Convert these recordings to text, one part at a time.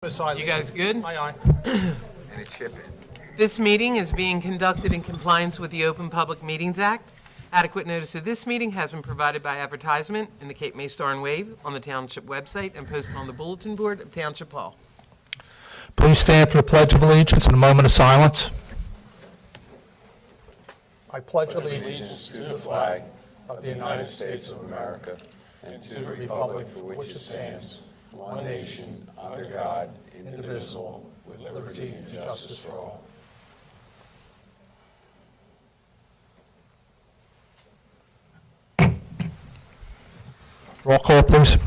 You guys good? Aye. And it's shipping. This meeting is being conducted in compliance with the Open Public Meetings Act. Adequate notice of this meeting has been provided by advertisement in the Cape May Star and Wave, on the Township website, and posted on the bulletin board of Township Hall. Please stand for the Pledge of Allegiance and a moment of silence. I pledge allegiance To the flag of the United States of America and to the republic for which it stands, one nation, under God, indivisible, with liberty and justice for all. Roll call, please.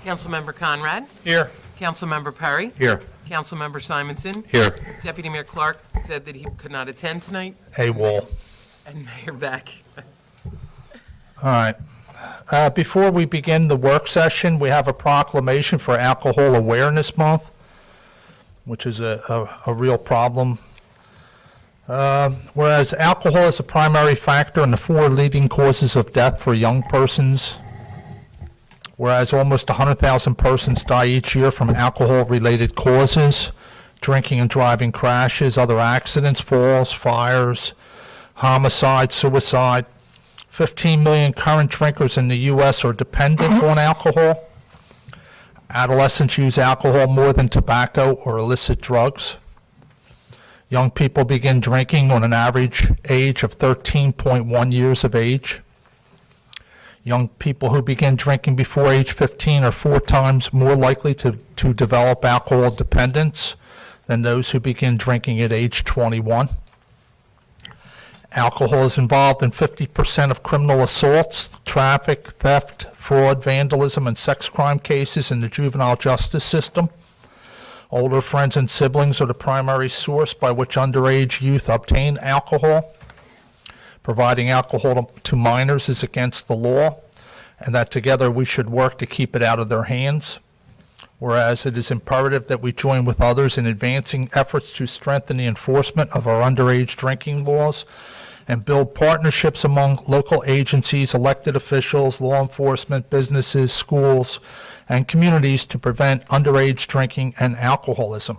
Councilmember Conrad? Here. Councilmember Perry? Here. Councilmember Simonson? Here. Deputy Mayor Clark said that he could not attend tonight, AWOL. and Mayor Beck. All right. Before we begin the work session, we have a proclamation for Alcohol Awareness Month, which is a real problem. Whereas alcohol is a primary factor in the 4 leading causes of death for young persons, whereas almost 100,000 persons die each year from alcohol-related causes, drinking and driving crashes, other accidents, falls, fires, homicide, suicide. 15 million current drinkers in the U.S. are dependent on alcohol. Adolescents use alcohol more than tobacco or illicit drugs. Young people begin drinking on an average age of 13.1 years of age. Young people who begin drinking before age 15 are 4 times more likely to develop alcohol dependence than those who begin drinking at age 21. Alcohol is involved in 50% of criminal assaults, traffic, theft, fraud, vandalism, and sex crime cases in the juvenile justice system. Older friends and siblings are the primary source by which underage youth obtain alcohol. Providing alcohol to minors is against the law, and that together we should work to keep it out of their hands. Whereas it is imperative that we join with others in advancing efforts to strengthen the enforcement of our underage drinking laws and build partnerships among local agencies, elected officials, law enforcement, businesses, schools, and communities to prevent underage drinking and alcoholism.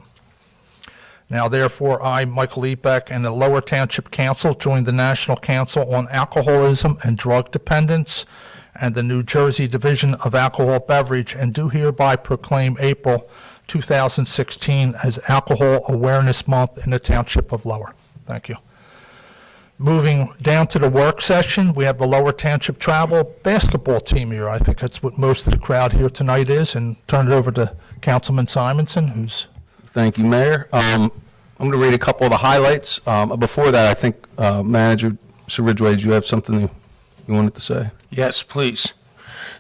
Now, therefore, I, Michael E. Beck, and the Lower Township Council join the National Council on Alcoholism and Drug Dependence and the New Jersey Division of Alcohol Beverage, and do hereby proclaim April 2016 as Alcohol Awareness Month in the Township of Lower. Thank you. Moving down to the work session, we have the Lower Township Travel Basketball Team here. I think that's what most of the crowd here tonight is, and turn it over to Councilman Simonson, who's... Thank you, Mayor. I'm going to read a couple of the highlights. Before that, I think Manager Mr. Ridgway, do you have something you wanted to say? Yes, please.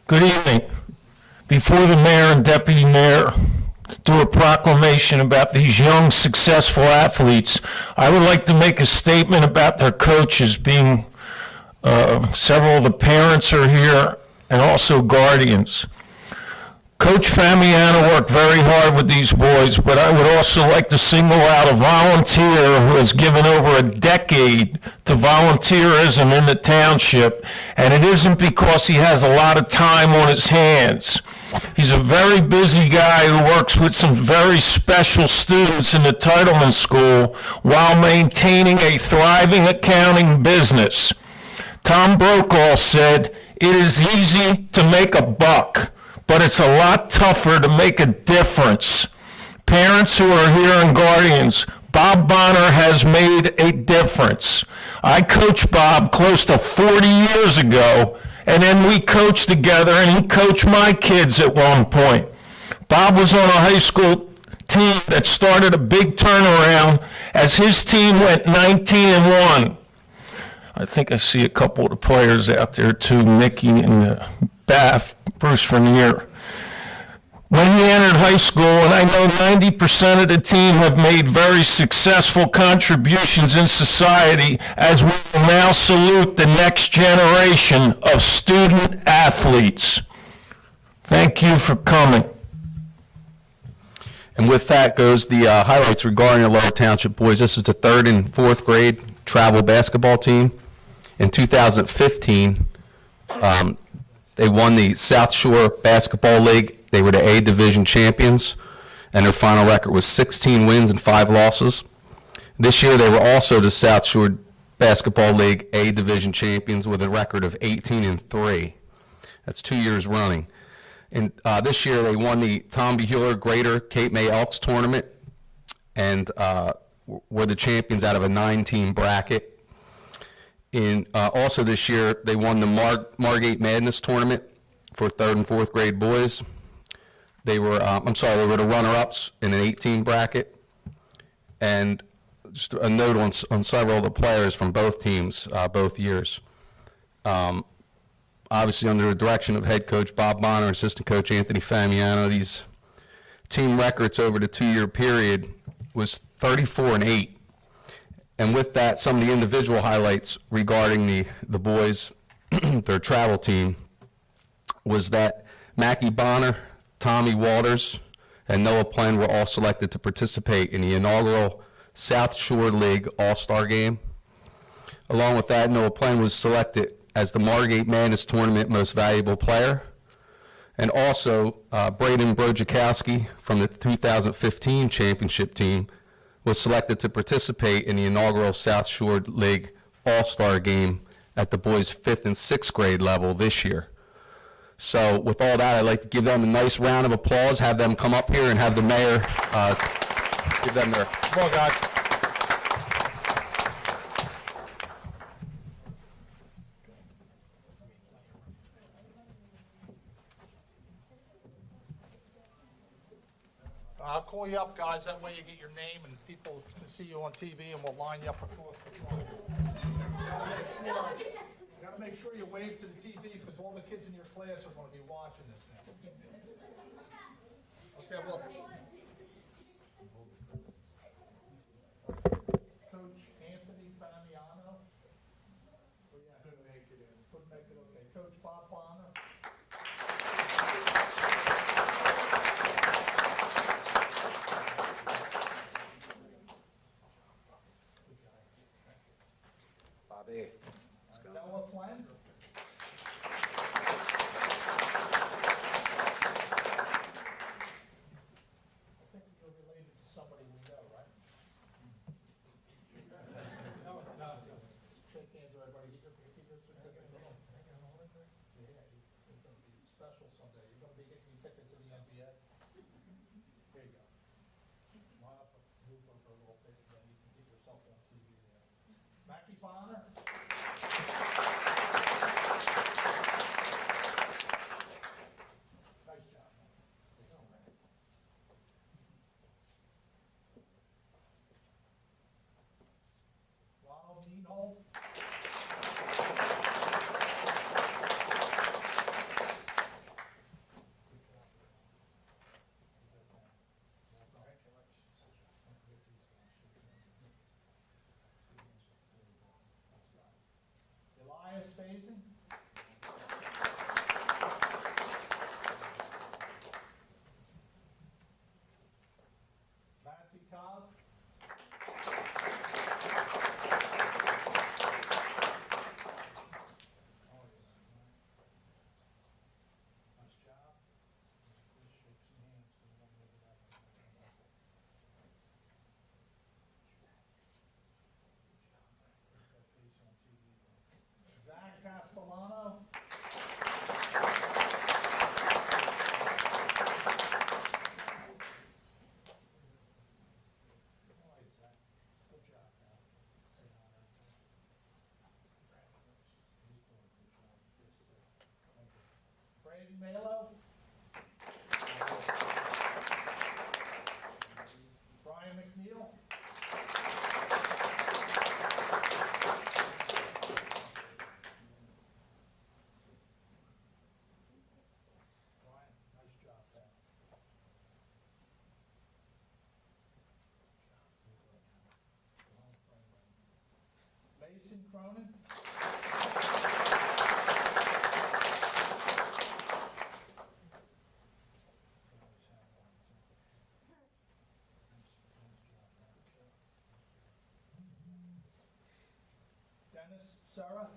Good evening. Before the mayor and deputy mayor do a proclamation about these young, successful athletes, I would like to make a statement about their coaches, being several of the parents are here and also guardians. Coach Famiano worked very hard with these boys, but I would also like to single out a volunteer who has given over a decade to volunteerism in the township, and it isn't because he has a lot of time on his hands. He's a very busy guy who works with some very special students in the Titleman School while maintaining a thriving accounting business. Tom Brokaw said, "It is easy to make a buck, but it's a lot tougher to make a difference." Parents who are here and guardians, Bob Bonner has made a difference. I coached Bob close to 40 years ago, and then we coached together, and he coached my kids at one point. Bob was on a high school team that started a big turnaround as his team went 19-1. I think I see a couple of the players out there too, Mickey and Bath, Bruce Vernier. When he entered high school, and I know 90% of the team have made very successful contributions in society, as we will now salute the next generation of student athletes. Thank you for coming. And with that goes the highlights regarding the Lower Township boys. This is the 3rd and 4th grade travel basketball team. In 2015, they won the South Shore Basketball League. They were the A Division champions. and their final record was 16 wins and 5 losses. This year, they were also the South Shore Basketball League A Division champions with a record of 18-3. That's 2 years running. And this year, they won the Tom B. Hewler Greater Cape May Elks Tournament and were the champions out of a 9-team bracket. Also this year, they won the Margate Madness Tournament for 3rd and 4th grade boys. They were, they were the runner-ups in an 18 bracket. And just a note on several of the players from both teams, both years. Obviously, under the direction of head coach Bob Bonner, assistant coach Anthony Famiano, these team records over the 2-year period was 34-8. And with that, some of the individual highlights regarding the boys, their travel team, was that Mackie Bonner, Tommy Walters, and Noah Plen were all selected to participate in the inaugural South Shore League All-Star Game. Along with that, Noah Plen was selected as the Margate Madness Tournament Most Valuable Player. And also, Braden Brojakowski from the 2015 championship team was selected to participate in the inaugural South Shore League All-Star Game at the boys' 5th and 6th grade level this year. So with all that, I'd like to give them a nice round of applause, have them come up here and have the mayor give them their... Come on, guys. I'll call you up, guys, that way you get your name and people can see you on TV and we'll line you up across the front. You gotta make sure you wave to the TV because all the kids in your class are gonna be watching this now. Okay, well. Coach Anthony Famiano. Couldn't make it in. Couldn't make it, okay. Coach Bob Bonner. Bobby. Noah Plen. I think you're related to somebody we know, right? No. Shake hands with everybody. Get your certificate. Yeah, you're gonna be special someday. You're gonna be getting tickets to the NBA. Here you go. Line up, move over a little bit, and then you can get yourself on TV there. Mackie Bonner. Nice job, man. Ronald Neenholt. Elias Faison. Matthew Cobb. Nice job. Shake some hands. Zach Castellano. All right, Zach. Good job, man. Say hi. He's doing a good job. Thank you. Braden Malo. Brian McNeil. Brian, nice job, man. Mason Cronin. Dennis Sarah.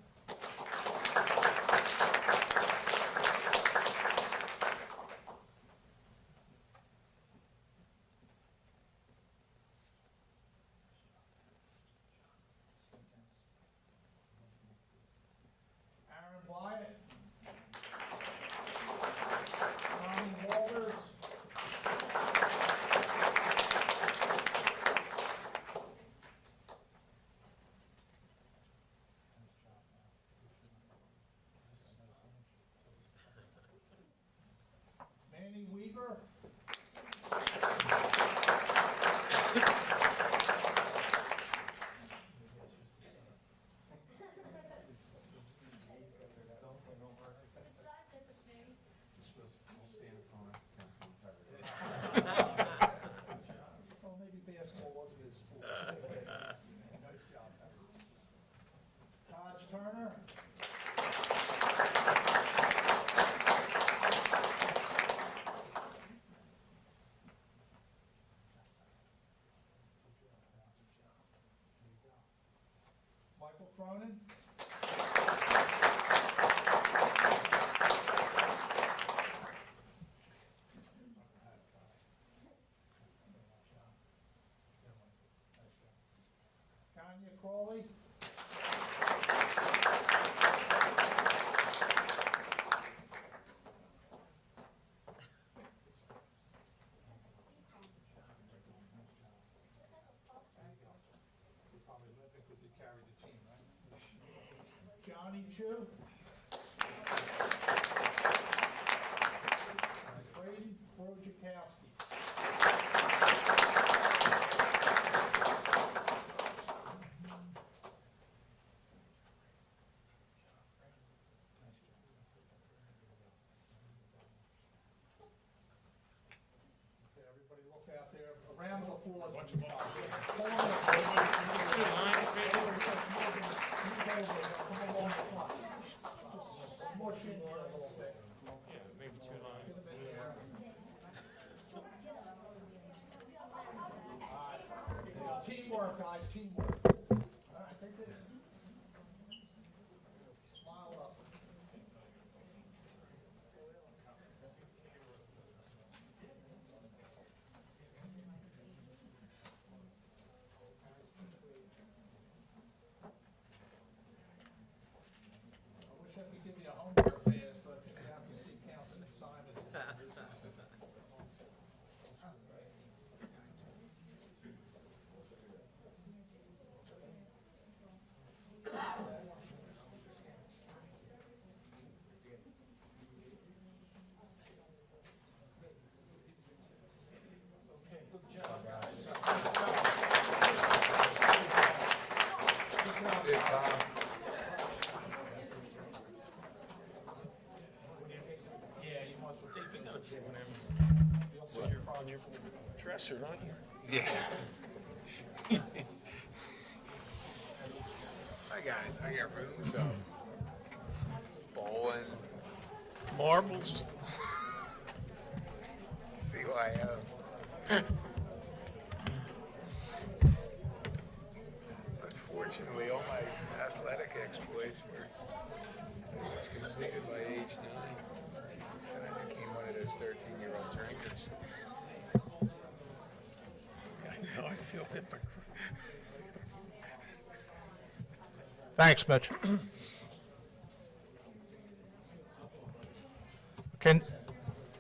Cronin. Tanya Crawley. Johnny Chu. Brady Wojciechowski. Okay, everybody look out there. A round of applause. Come along the front. Just smush in here a little bit. Maybe 2 lines. Get them in there. All right. Teamwork, guys, teamwork. All right, take this. Smile up. I wish I could give you a homework pass, but I think you have to see Councilman Simon. On your dresser, aren't you? Yeah. I got room, so bowling, Marbles. CYO. Unfortunately, all my athletic exploits were just completed by age 9. And I became one of those 13-year-old drinkers. I know, I feel hypocrite. Thanks, Mitch. Can,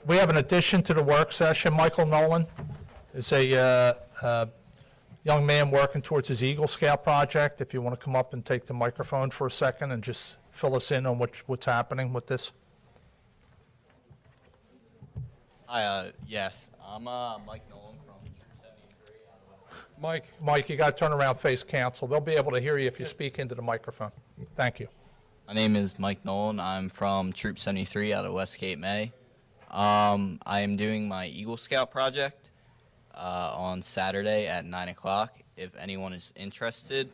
we have an addition to the work session. Michael Nolan is a young man working towards his Eagle Scout project. If you want to come up and take the microphone for a second and just fill us in on what's happening with this. Hi, yes, I'm Mike Nolan from Troop 73 out of West. Mike, you got to turn around, face council. They'll be able to hear you if you speak into the microphone. Thank you. My name is Mike Nolan. I'm from Troop 73 out of West Cape May. I am doing my Eagle Scout project on Saturday at 9 o'clock. If anyone is interested,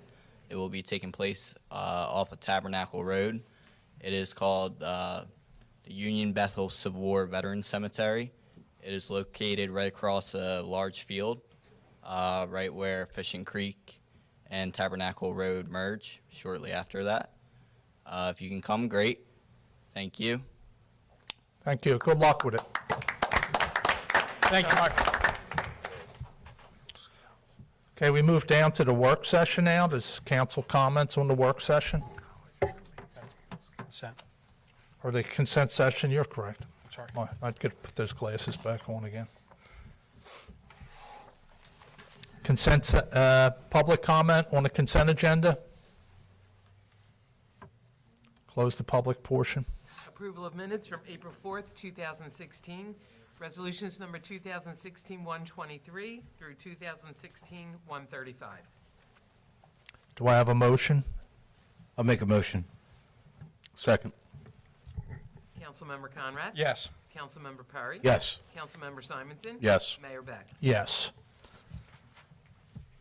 it will be taking place off of Tabernacle Road. It is called the Union Bethel Civil War Veterans Cemetery. It is located right across a large field, right where Fishing Creek and Tabernacle Road merge shortly after that. If you can come, great. Thank you. Thank you. Good luck with it. Thank you, Mike. Okay, we move down to the work session now. Does council comments on the work session? Consent. Or the consent session? You're correct. Sorry. I'd get put those glasses back on again. Consent, public comment on the consent agenda? Close the public portion. Approval of minutes from April 4th, 2016. Resolutions number 2016-123 through 2016-135. Do I have a motion? I'll make a motion. Second. Councilmember Conrad? Yes. Councilmember Perry? Yes. Councilmember Simonson? Yes. Mayor Beck? Yes.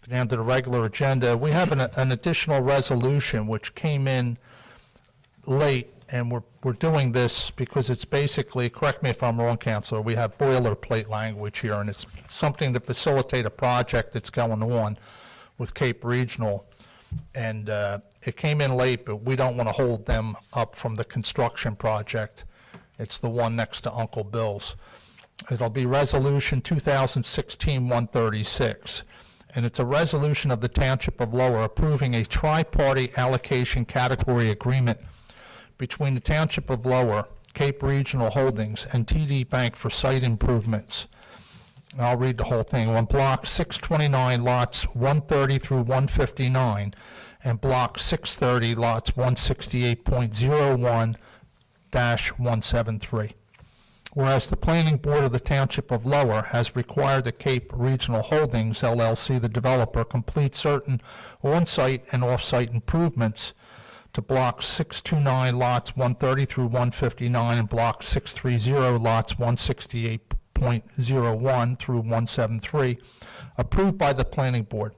Go down to the regular agenda. We have an additional resolution which came in late, and we're doing this because it's basically, correct me if I'm wrong, Counselor, we have boilerplate language here, and it's something to facilitate a project that's going on with Cape Regional. And it came in late, but we don't want to hold them up from the construction project. It's the one next to Uncle Bill's. It'll be Resolution 2016-136, and it's a resolution of the Township of Lower approving a tri-party allocation category agreement between the Township of Lower, Cape Regional Holdings, and TD Bank for site improvements. And I'll read the whole thing. On Block 629, lots 130 through 159, and Block 630, lots 168.01-173. Whereas the Planning Board of the Township of Lower has required that Cape Regional Holdings LLC, the developer, complete certain on-site and off-site improvements to Block 629, lots 130 through 159, and Block 630, lots 168.01 through 173, approved by the Planning Board.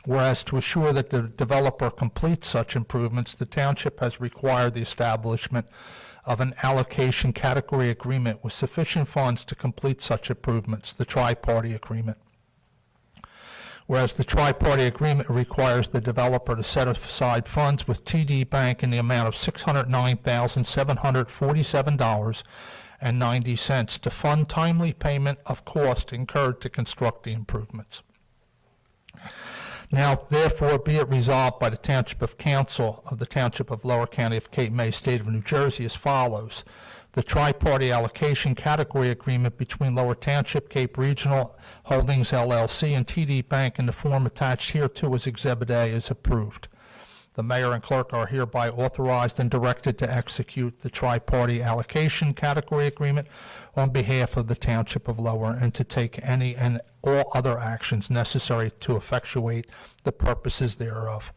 Whereas to assure that the developer completes such improvements, the Township has required the establishment of an allocation category agreement with sufficient funds to complete such improvements, the tri-party agreement. Whereas the tri-party agreement requires the developer to set aside funds with TD Bank in the amount of $609,747.90 to fund timely payment of cost incurred to construct the improvements. Now, therefore, be it resolved by the Township of Council of the Township of Lower County of Cape May, State of New Jersey as follows. The tri-party allocation category agreement between Lower Township, Cape Regional Holdings LLC, and TD Bank in the form attached hereto as Exhibit A is approved. The mayor and clerk are hereby authorized and directed to execute the tri-party allocation category agreement on behalf of the Township of Lower and to take any and all other actions necessary to effectuate the purposes thereof.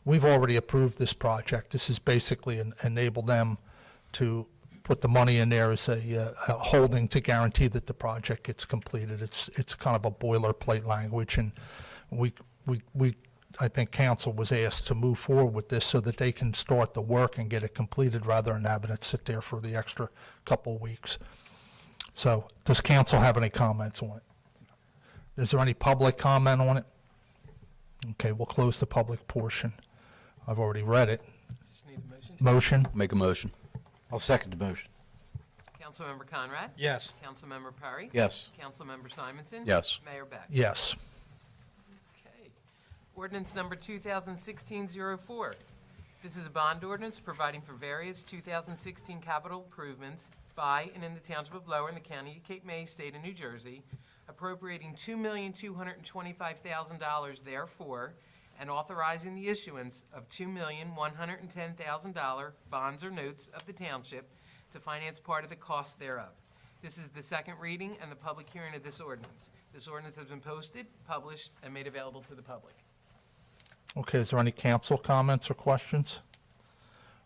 We've already approved this project. This is basically enable them to put the money in there as a holding to guarantee that the project gets completed. It's kind of a boilerplate language, and I think council was asked to move forward with this so that they can start the work and get it completed rather than having it sit there for the extra couple of weeks. So, does council have any comments on it? Is there any public comment on it? Okay, we'll close the public portion. I've already read it. Just need a motion. Motion? Make a motion. I'll second the motion. Councilmember Conrad? Yes. Councilmember Perry? Yes. Councilmember Simonson? Yes. Mayor Beck? Yes. Okay. Ordinance number 2016-04. This is a bond ordinance providing for various 2016 capital improvements by and in the Township of Lower in the County of Cape May, State of New Jersey, appropriating $2,225,000 therefore, and authorizing the issuance of $2,110,000 bonds or notes of the Township to finance part of the cost thereof. This is the second reading and the public hearing of this ordinance. This ordinance has been posted, published, and made available to the public. Okay, is there any council comments or questions?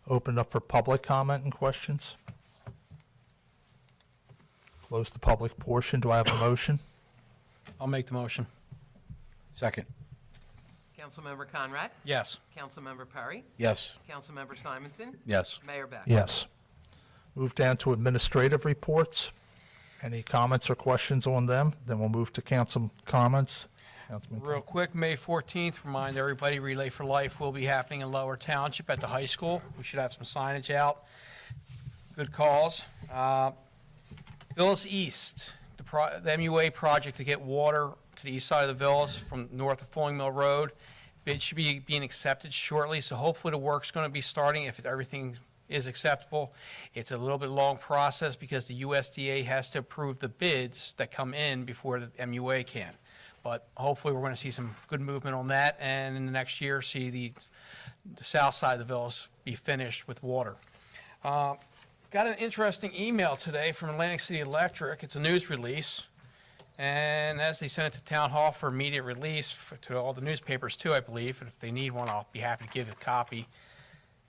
Open up for public comment and questions. Close the public portion. Do I have a motion? I'll make the motion. Second. Councilmember Conrad? Yes. Councilmember Perry? Yes. Councilmember Simonson? Yes. Mayor Beck? Yes. Move down to administrative reports. Any comments or questions on them? Then we'll move to council comments. Councilman Real quick, May 14th, remind everybody, Relay for Life will be happening in Lower Township at the high school. We should have some signage out. Good cause. Villas East, the MUA project to get water to the east side of the villas from north of Fulling Mill Road. Bid should be being accepted shortly, so hopefully the work's going to be starting if everything is acceptable. It's a little bit long process because the USDA has to approve the bids that come in before the MUA can. But hopefully we're going to see some good movement on that, and in the next year see the south side of the villas be finished with water. Got an interesting email today from Atlantic City Electric. It's a news release, and as they sent it to Town Hall for immediate release to all the newspapers too, I believe, and if they need one, I'll be happy to give a copy.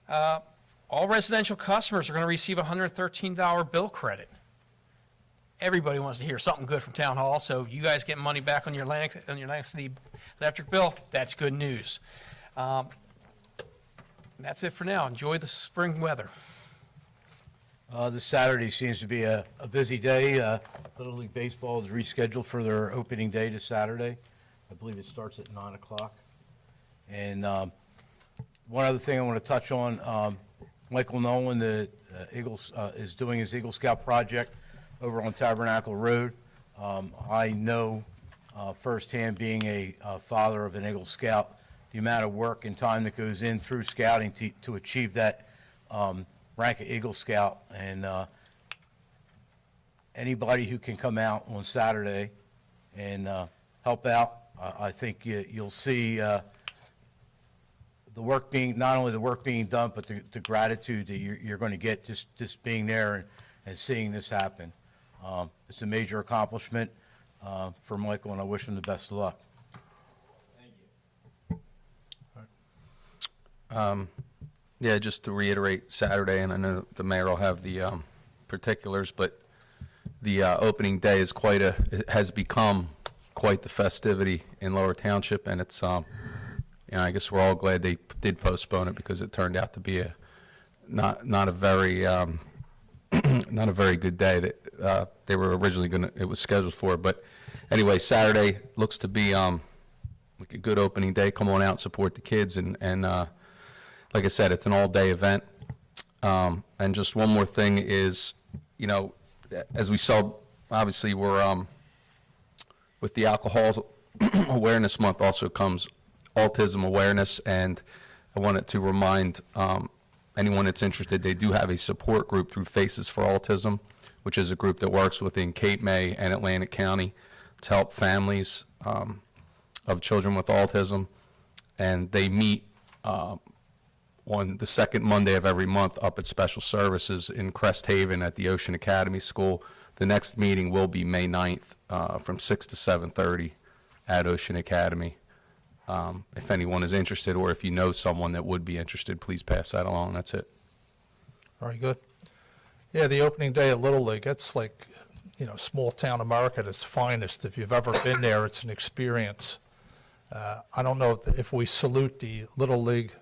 All residential customers are going to receive a $113 bill credit. Everybody wants to hear something good from Town Hall, so you guys get money back on your Atlantic City Electric bill. That's good news. That's it for now. Enjoy the spring weather. This Saturday seems to be a busy day. Little League Baseball is rescheduled for their opening day to Saturday. I believe it starts at 9 o'clock. And one other thing I want to touch on, Michael Nolan, the Eagles, is doing his Eagle Scout project over on Tabernacle Road. I know firsthand, being a father of an Eagle Scout, the amount of work and time that goes in through scouting to achieve that rank of Eagle Scout. And anybody who can come out on Saturday and help out, I think you'll see the work being, not only the work being done, but the gratitude that you're going to get just being there and seeing this happen. It's a major accomplishment for Michael, and I wish him the best of luck. Yeah, just to reiterate, Saturday, and I know the mayor will have the particulars, but the opening day is it has become quite the festivity in Lower Township, and it's, I guess we're all glad they did postpone it, because it turned out to be not a very not a very good day that they were originally it was scheduled for. But anyway, Saturday looks to be like a good opening day. Come on out and support the kids, and like I said, it's an all-day event. And just one more thing is, as we saw, obviously we're with the Alcohol Awareness Month also comes autism awareness, and I wanted to remind anyone that's interested, they do have a support group through Faces for Autism, which is a group that works within Cape May and Atlantic County to help families of children with autism. And they meet on the second Monday of every month up at Special Services in Crest Haven at the Ocean Academy School. The next meeting will be May 9th from 6 to 7:30 at Ocean Academy. If anyone is interested, or if you know someone that would be interested, please pass that along. That's it. Very good. Yeah, the opening day at Little League, it's like, small town America at its finest. If you've ever been there, it's an experience. I don't know if we salute the Little League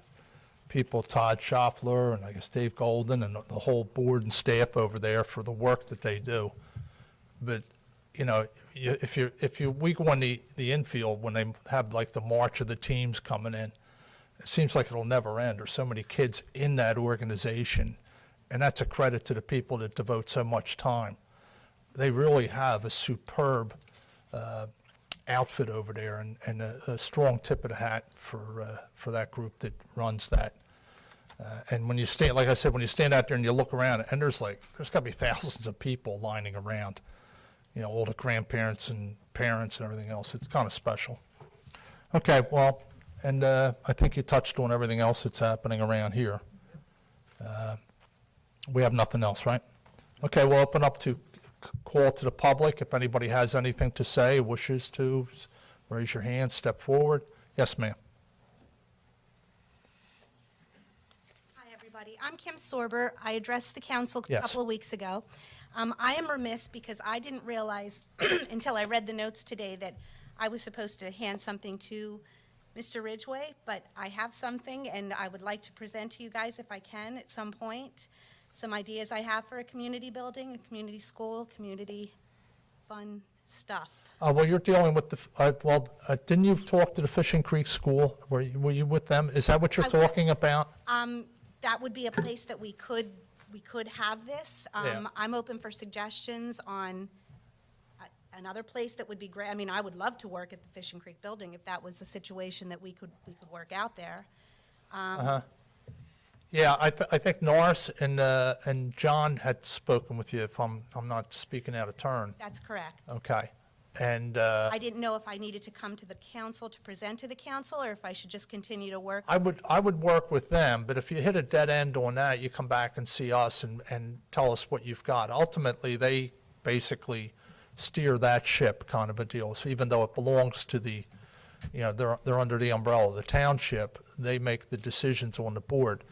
people, Todd Schaffler and I guess Dave Golden and the whole board and staff over there for the work that they do. But, if we go on the infield when they have like the march of the teams coming in, it seems like it'll never end. There's so many kids in that organization, and that's a credit to the people that devote so much time. They really have a superb outfit over there, and a strong tip of the hat for that group that runs that. And when you stand, like I said, when you stand out there and you look around, and there's got to be thousands of people lining around, all the grandparents and parents and everything else. It's kind of special. Okay, well, and I think you touched on everything else that's happening around here. We have nothing else, right? Okay, we'll open up to call to the public. If anybody has anything to say, wishes to, raise your hand, step forward. Yes, ma'am. Hi, everybody. I'm Kim Sorber. I addressed the council a Yes. couple of weeks ago. I am remiss because I didn't realize until I read the notes today that I was supposed to hand something to Mr. Ridgway, but I have something, and I would like to present to you guys, if I can, at some point, some ideas I have for a community building, a community school, community fun stuff. Well, you're dealing with didn't you talk to the Fishing Creek School? Were you with them? Is that what you're I was. talking about? That would be a place that we could have this. Yeah. I'm open for suggestions on another place that would be great. I mean, I would love to work at the Fishing Creek Building if that was a situation that we could work out there. Yeah, I think Norris and John had spoken with you, if I'm not speaking out of turn. That's correct. Okay. And I didn't know if I needed to come to the council to present to the council, or if I should just continue to work. I would work with them, but if you hit a dead end on that, you come back and see us and tell us what you've got. Ultimately, they basically steer that ship, kind of a deal. So even though it belongs to they're under the umbrella of the township, they make the decisions on the board.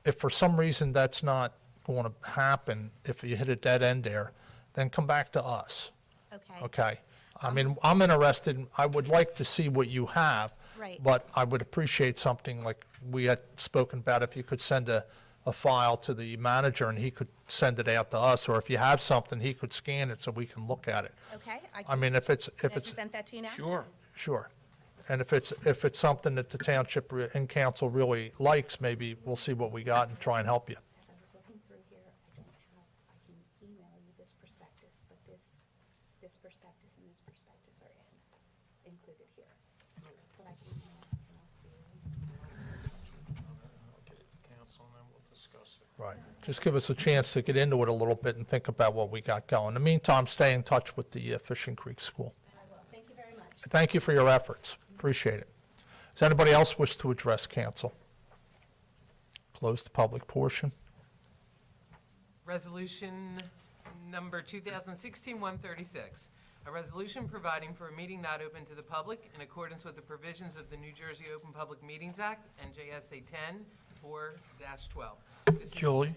If for some reason that's not going to happen, if you hit a dead end there, then come back to us. Okay. Okay? I mean, I'm interested, I would like to see what you have. Right. But I would appreciate something like we had spoken about, if you could send a file to the manager and he could send it out to us, or if you have something, he could scan it so we can look at it. Okay. I mean, if it's, Can I present that to you now? Sure. sure. And if it's something that the township and council really likes, maybe we'll see what we got and try and help you. As I was looking through here, I can email you this prospectus, but this prospectus and this prospectus are included here. But I can email something else to you. I'll get it to council and then we'll discuss it. Right. Just give us a chance to get into it a little bit and think about what we got going. In the meantime, stay in touch with the Fishing Creek School. I will. Thank you very much. Thank you for your efforts. Appreciate it. Does anybody else wish to address council? Close the public portion. Resolution number 2016-136, a resolution providing for a meeting not open to the public in accordance with the provisions of the New Jersey Open Public Meetings Act, NJSA 10-4-12. This is- Julie,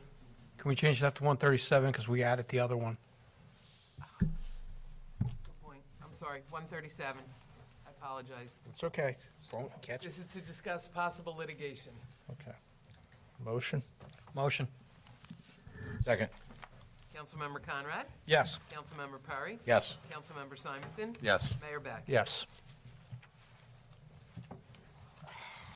can we change that to 137 because we added the other one? Good point. I'm sorry, 137. I apologize. It's okay. Catch This is to discuss possible litigation. Okay. Motion? Motion. Second. Councilmember Conrad? Yes. Councilmember Perry? Yes. Councilmember Simonson? Yes. Mayor Beck? Yes.